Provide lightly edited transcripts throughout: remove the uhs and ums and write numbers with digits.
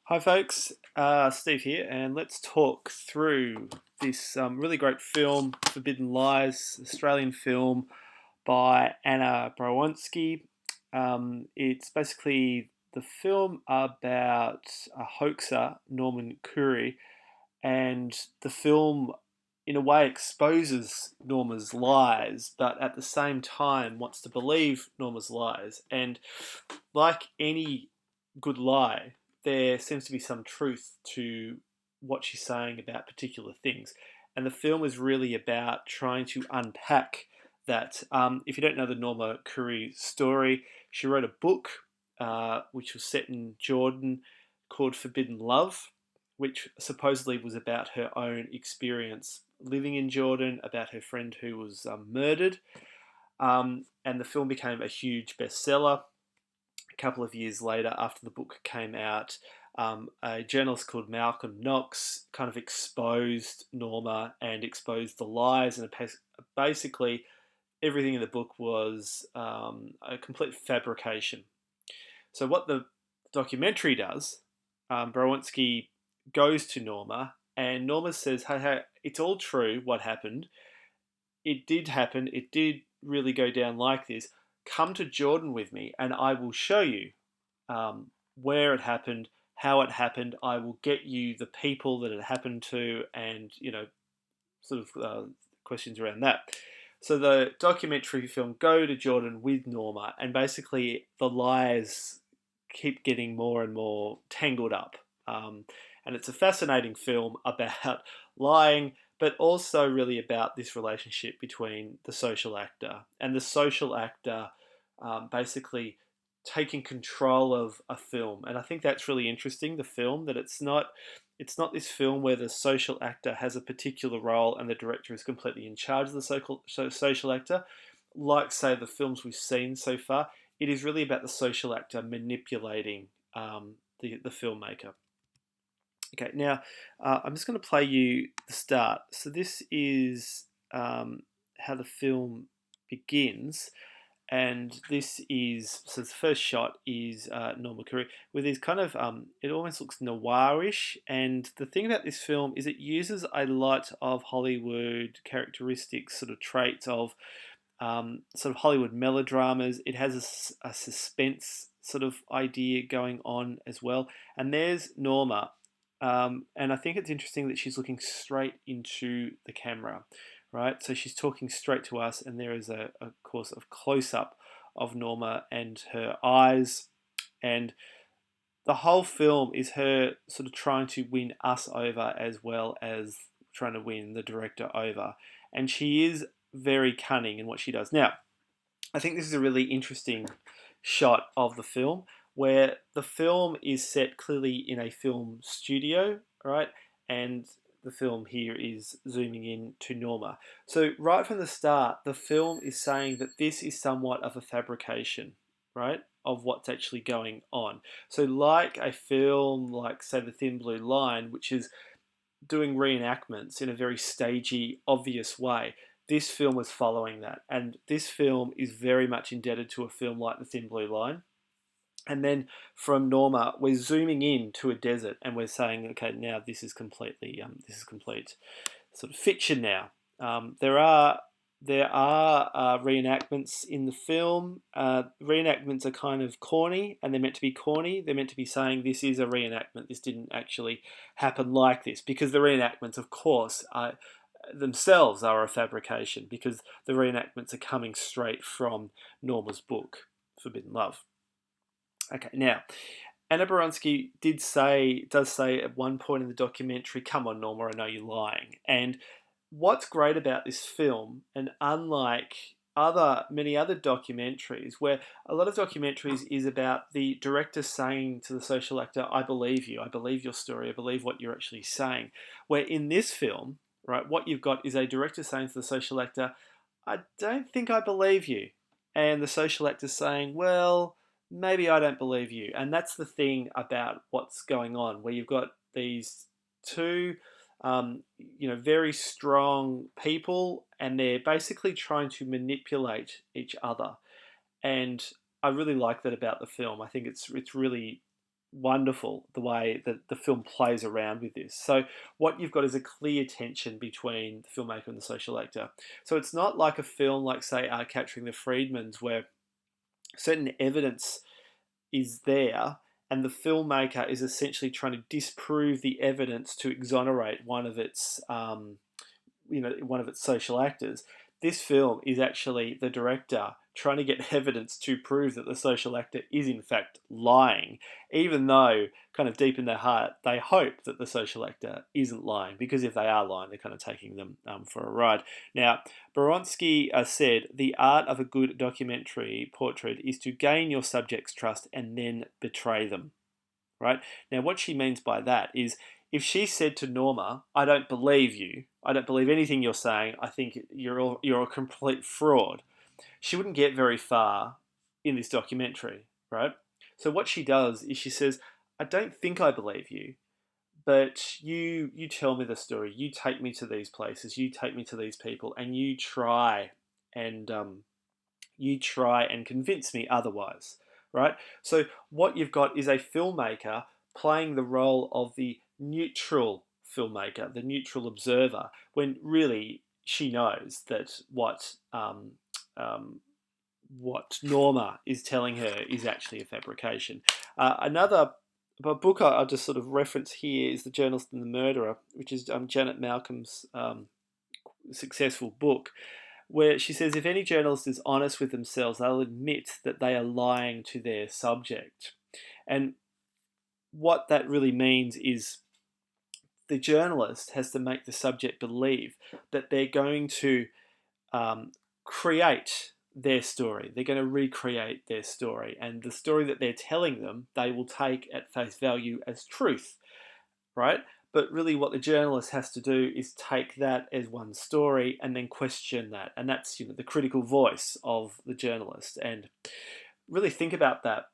Hi, folks. Steve here, and let's talk through this really great film, Forbidden Lies, Australian film by Anna Brawonsky. It's basically the film about a hoaxer, Norman Curry, and the film, in a way, exposes Norma's lies, but at the same time wants to believe Norma's lies. And like any good lie, there seems to be some truth to what she's saying about particular things. And the film is really about trying to unpack that. If you don't know the Norma Curry story, she wrote a book which was set in Jordan called Forbidden Love, which supposedly was about her own experience living in Jordan, about her friend who was murdered. And the film became a huge bestseller. A couple of years later, after the book came out, a journalist called Malcolm Knox kind of exposed Norma and exposed the lies, and basically everything in the book was a complete fabrication. So what the documentary does, Brawinski goes to Norma, and Norma says, "Hey, hey, it's all true. What happened? It did happen. It did really go down like this. Come to Jordan with me, and I will show you where it happened, how it happened. I will get you the people that it happened to, and sort of questions around that." So the documentary film go to Jordan with Norma, and basically the lies keep getting more and more tangled up. And it's a fascinating film about lying, but also really about this relationship between the social actor and the social actor, basically taking control of a film. And I think that's really interesting. The film that it's not this film where the social actor has a particular role and the director is completely in charge of the social actor. Like, say, the films we've seen so far, it is really about the social actor manipulating the filmmaker. Okay, now I'm just going to play you the start. So this is how the film begins, and this is so the first shot is Norma Curry with these kind of it almost looks noirish. And the thing about this film is it uses a lot of Hollywood characteristics, sort of traits of sort of Hollywood melodramas. It has a suspense sort of idea going on as well. And there's Norma. And I think it's interesting that she's looking straight into the camera, right? So she's talking straight to us, and there is of course, a close up of Norma and her eyes. And the whole film is her sort of trying to win us over as well as trying to win the director over. And she is very cunning in what she does. Now, I think this is a really interesting shot of the film where the film is set clearly in a film studio, right? And the film here is zooming in to Norma. So, right from the start, the film is saying that this is somewhat of a fabrication, right? Of what's actually going on. So, like a film like, say, The Thin Blue Line, which is doing reenactments in a very stagey, obvious way. This film was following that, and this film is very much indebted to a film like The Thin Blue Line. And then from Norma, we're zooming in to a desert, and we're saying, okay, now this is complete sort of fiction now. There are reenactments in the film. Reenactments are kind of corny, and they're meant to be corny. They're meant to be saying this is a reenactment. This didn't actually happen like this, because the reenactments, of course, themselves are a fabrication, because the reenactments are coming straight from Norma's book, Forbidden Love. Okay, now Anna Baronsky does say at one point in the documentary, "Come on, Norma, I know you're lying." And what's great about this film, and unlike many other documentaries, where a lot of documentaries is about the director saying to the social actor, "I believe you, I believe your story, I believe what you're actually saying." Where in this film, right, what you've got is a director saying to the social actor, "I don't think I believe you," and the social actor saying, "Well, maybe I don't believe you." And that's the thing about what's going on, where you've got these two, very strong people, and they're basically trying to manipulate each other. And I really like that about the film. I think it's really wonderful the way that the film plays around with this. So what you've got is a clear tension between the filmmaker and the social actor. So it's not like a film like, say, Capturing the Freedmans, where certain evidence is there and the filmmaker is essentially trying to disprove the evidence to exonerate one of its social actors. This film is actually the director trying to get evidence to prove that the social actor is in fact lying, even though kind of deep in their heart they hope that the social actor isn't lying, because if they are lying, they're kind of taking them for a ride. Now, Boronsky said, "The art of a good documentary portrait is to gain your subject's trust and then betray them." Right? Now, what she means by that is, if she said to Norma, "I don't believe you. I don't believe anything you're saying. I think you're a complete fraud," she wouldn't get very far in this documentary, right? So what she does is she says, "I don't think I believe you, but you tell me the story. You take me to these places. You take me to these people, and and you try and convince me otherwise," right? So what you've got is a filmmaker playing the role of the neutral filmmaker, the neutral observer, when really she knows that what Norma is telling her is actually a fabrication. Another book I'll just sort of reference here is The Journalist and the Murderer, which is Janet Malcolm's successful book, where she says, if any journalist is honest with themselves, they'll admit that they are lying to their subject. And what that really means is the journalist has to make the subject believe that they're going to create their story. They're going to recreate their story. And the story that they're telling them, they will take at face value as truth, right? But really what the journalist has to do is take that as one story and then question that. And that's, the critical voice of the journalist. And really think about that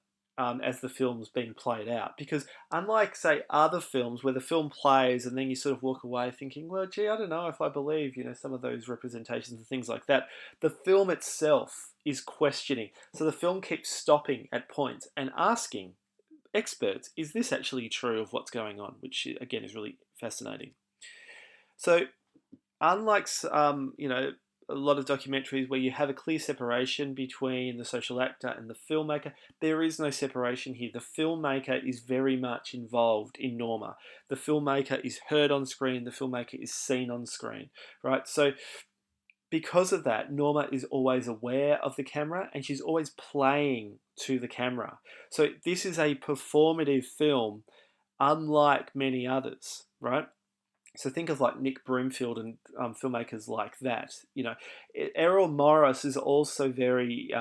as the film's being played out. Because unlike, say, other films where the film plays and then you sort of walk away thinking, well, gee, I don't know if I believe, some of those representations and things like that, the film itself is questioning. So the film keeps stopping at points and asking experts, is this actually true of what's going on? Which, again, is really fascinating. So unlike, a lot of documentaries where you have a clear separation between the social actor and the filmmaker, there is no separation here. The filmmaker is very much involved in Norma. The filmmaker is heard on screen. The filmmaker is seen on screen, right? So because of that, Norma is always aware of the camera and she's always playing to the camera. So this is a performative film, unlike many others, right? So think of like Nick Broomfield and filmmakers like that. Errol Morris is also very,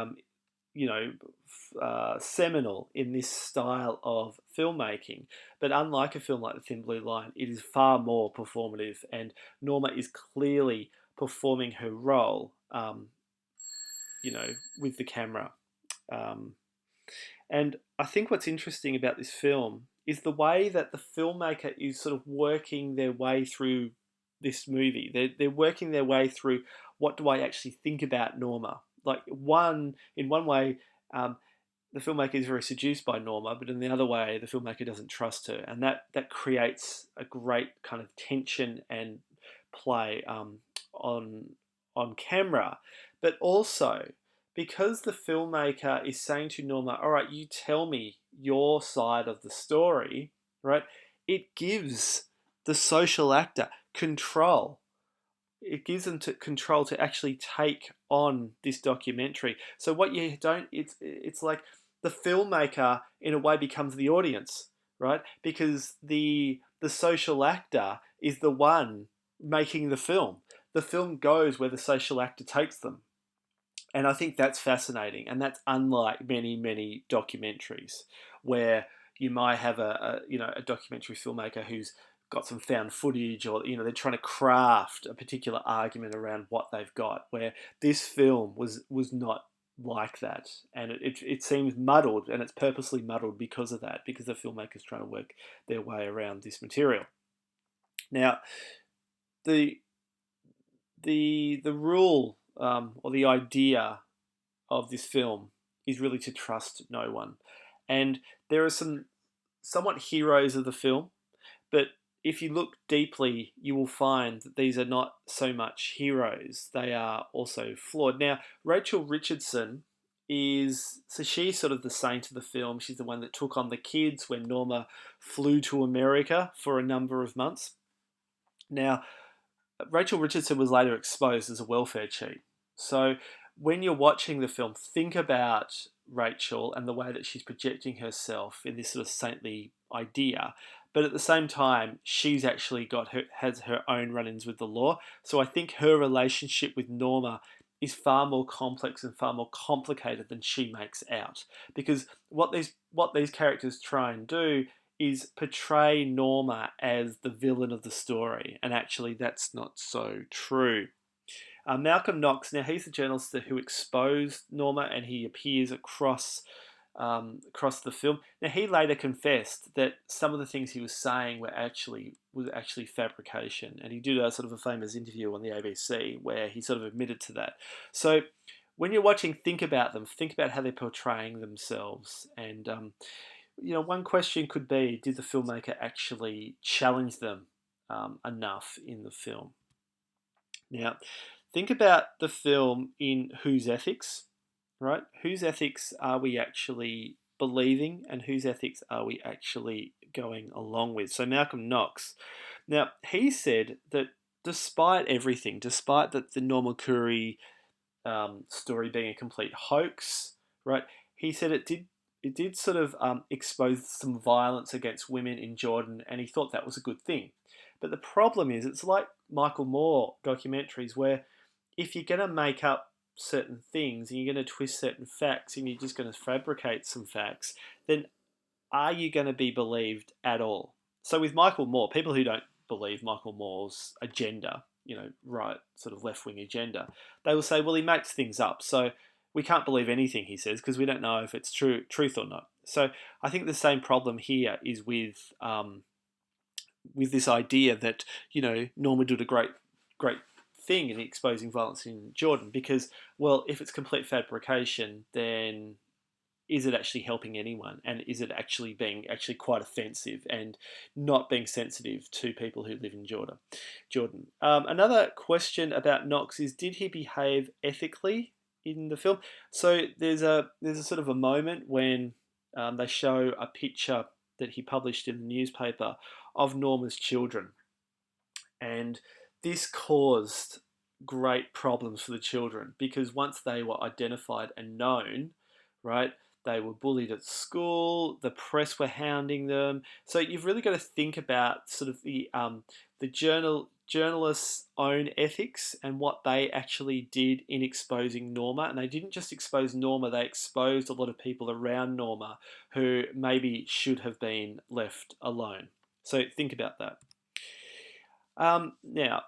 seminal in this style of filmmaking. But unlike a film like The Thin Blue Line, it is far more performative, and Norma is clearly performing her role, with the camera. Um, and I think what's interesting about this film is the way that the filmmaker is sort of working their way through this movie. They're working their way through, what do I actually think about Norma? Like in one way, the filmmaker is very seduced by Norma, but in the other way, the filmmaker doesn't trust her, and that creates a great kind of tension and play on camera, but also because the filmmaker is saying to Norma, all right, you tell me your side of the story, right? It gives the social actor control. It gives them control to actually take on this documentary. So what you don't, it's like the filmmaker in a way becomes the audience, right? Because the social actor is the one making the film. The film goes where the social actor takes them. And I think that's fascinating, and that's unlike many, many documentaries where you might have a documentary filmmaker who's got some found footage, or they're trying to craft a particular argument around what they've got. Where this film was not like that, and it seems muddled, and it's purposely muddled because of that, because the filmmaker's trying to work their way around this material. Now, the the rule, or the idea of this film is really to trust no one. And there are some somewhat heroes of the film, but if you look deeply, you will find that these are not so much heroes. They are also flawed. Now, Rachel Richardson she's sort of the saint of the film. She's the one that took on the kids when Norma flew to America for a number of months. Now, Rachel Richardson was later exposed as a welfare cheat. So when you're watching the film, think about Rachel and the way that she's projecting herself in this sort of saintly idea. But at the same time, she's actually has her own run-ins with the law. So I think her relationship with Norma is far more complex and far more complicated than she makes out. Because what these characters try and do is portray Norma as the villain of the story, and actually that's not so true. Malcolm Knox, now he's the journalist who exposed Norma, and he appears across the film. Now he later confessed that some of the things he was saying was actually fabrication, and he did a sort of a famous interview on the ABC where he sort of admitted to that. So when you're watching, think about them, think about how they're portraying themselves, and one question could be: did the filmmaker actually challenge them enough in the film? Now, think about the film in whose ethics, right? Whose ethics are we actually believing, and whose ethics are we actually going along with? So, Malcolm Knox, now he said that despite everything, despite the Norma Curry story being a complete hoax, right? He said it did sort of expose some violence against women in Jordan, and he thought that was a good thing. But the problem is, it's like Michael Moore documentaries where if you're going to make up certain things and you're going to twist certain facts and you're just going to fabricate some facts, then are you going to be believed at all? So with Michael Moore, people who don't believe Michael Moore's agenda, right, sort of left wing agenda, they will say, well, he makes things up. So we can't believe anything he says because we don't know if it's truth or not. So I think the same problem here is with this idea that Norma did a great thing in exposing violence in Jordan because, well, if it's complete fabrication, then is it actually helping anyone, and is it actually being quite offensive and not being sensitive to people who live in Jordan. Another question about Knox is, did he behave ethically in the film? So there's a sort of a moment when they show a picture that he published in the newspaper of Norma's children, and this caused great problems for the children because once they were identified and known, right, they were bullied at school. The press were hounding them. So you've really got to think about sort of the journalists' own ethics and what they actually did in exposing Norma. And they didn't just expose Norma; they exposed a lot of people around Norma who maybe should have been left alone. So think about that. Now,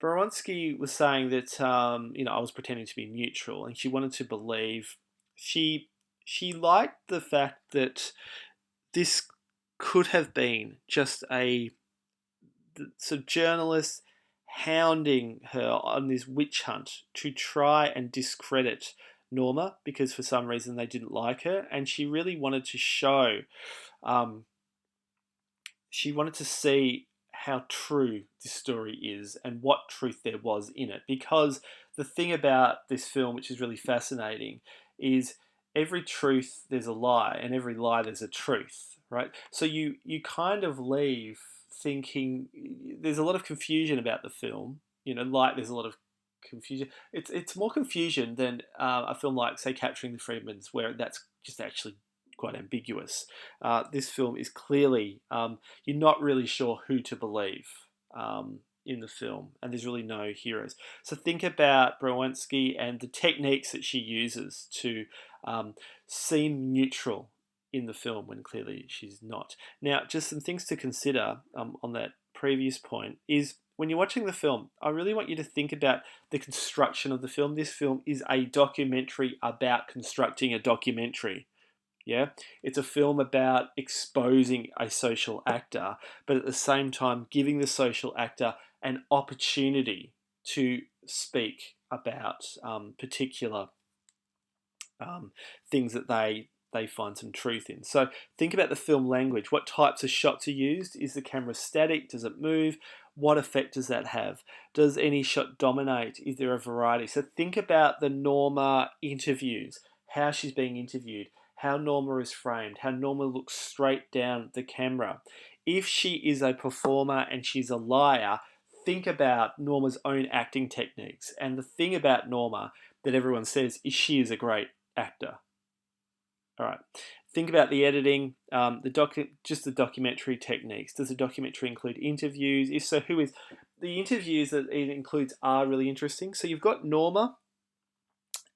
Bronski was saying that I was pretending to be neutral, and she wanted to believe she liked the fact that this could have been just a sort of journalist hounding her on this witch hunt to try and discredit Norma because for some reason they didn't like her, and she really wanted to show, she wanted to see how true this story is and what truth there was in it. Because the thing about this film, which is really fascinating, is every truth there's a lie, and every lie there's a truth, right? So you kind of leave thinking there's a lot of confusion about the film. Like there's a lot of confusion. It's more confusion than a film like, say, Capturing the Freedmans, where that's just actually quite ambiguous. This film is clearly, you're not really sure who to believe in the film, and there's really no heroes. So think about Bronski and the techniques that she uses to seem neutral in the film when clearly she's not. Now, just some things to consider on that previous point is when you're watching the film, I really want you to think about the construction of the film. This film is a documentary about constructing a documentary. Yeah, it's a film about exposing a social actor, but at the same time giving the social actor an opportunity to speak about particular things that they they find some truth in. So think about the film language. What types of shots are used? Is the camera static? Does it move? What effect does that have? Does any shot dominate? Is there a variety? So think about the Norma interviews, how she's being interviewed, how Norma is framed, how Norma looks straight down the camera. If she is a performer and she's a liar, think about Norma's own acting techniques. And the thing about Norma that everyone says is she is a great actor. All right. Think about the editing, just the documentary techniques. Does the documentary include interviews? If so, who is the interviews that it includes are really interesting. So you've got Norma,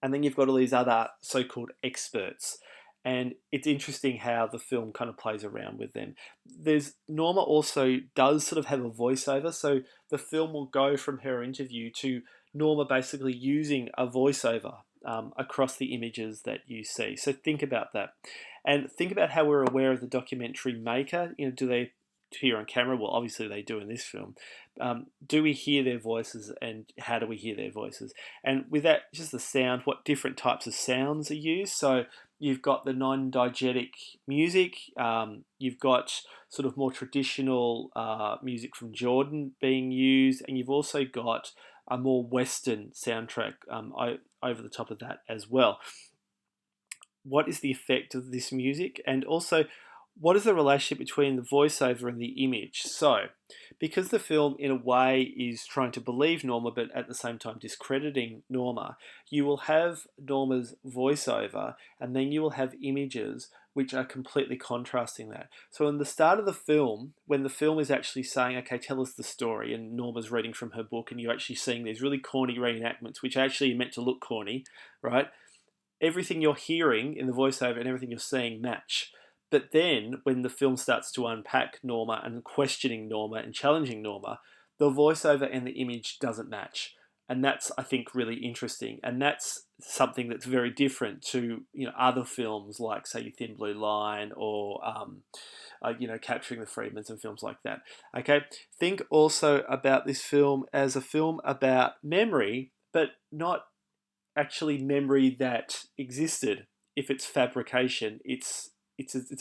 and then you've got all these other so-called experts. And it's interesting how the film kind of plays around with them. There's Norma also does sort of have a voiceover, so the film will go from her interview to Norma basically using a voiceover across the images that you see. So think about that, and think about how we're aware of the documentary maker. You know, do they hear on camera? Well, obviously they do in this film. Do we hear their voices, and how do we hear their voices? And with that, just the sound, what different types of sounds are used. So you've got the non-diegetic music. You've got sort of more traditional music from Jordan being used, and you've also got a more Western soundtrack over the top of that as well. What is the effect of this music? And also, what is the relationship between the voiceover and the image? So, because the film in a way is trying to believe Norma but at the same time discrediting Norma, you will have Norma's voiceover and then you will have images which are completely contrasting that. So in the start of the film, when the film is actually saying, okay, tell us the story, and Norma's reading from her book and you're actually seeing these really corny reenactments, which actually are meant to look corny, right? Everything you're hearing in the voiceover and everything you're seeing match. But then, when the film starts to unpack Norma and questioning Norma and challenging Norma, the voiceover and the image doesn't match. And that's, I think, really interesting. And that's something that's very different to other films like, say, Thin Blue Line or Capturing the Freedmans and films like that. Okay, think also about this film as a film about memory, but not actually memory that existed. If it's fabrication, it's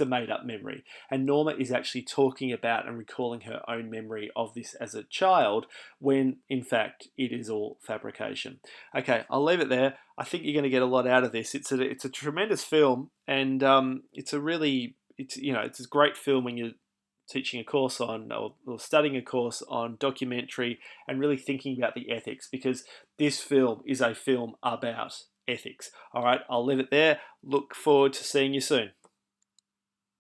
a made-up memory. And Norma is actually talking about and recalling her own memory of this as a child, when in fact it is all fabrication. Okay, I'll leave it there. I think you're going to get a lot out of this. It's a tremendous film, and it's a great film when you're teaching a course on or studying a course on documentary and really thinking about the ethics, because this film is a film about ethics. All right, I'll leave it there. Look forward to seeing you soon.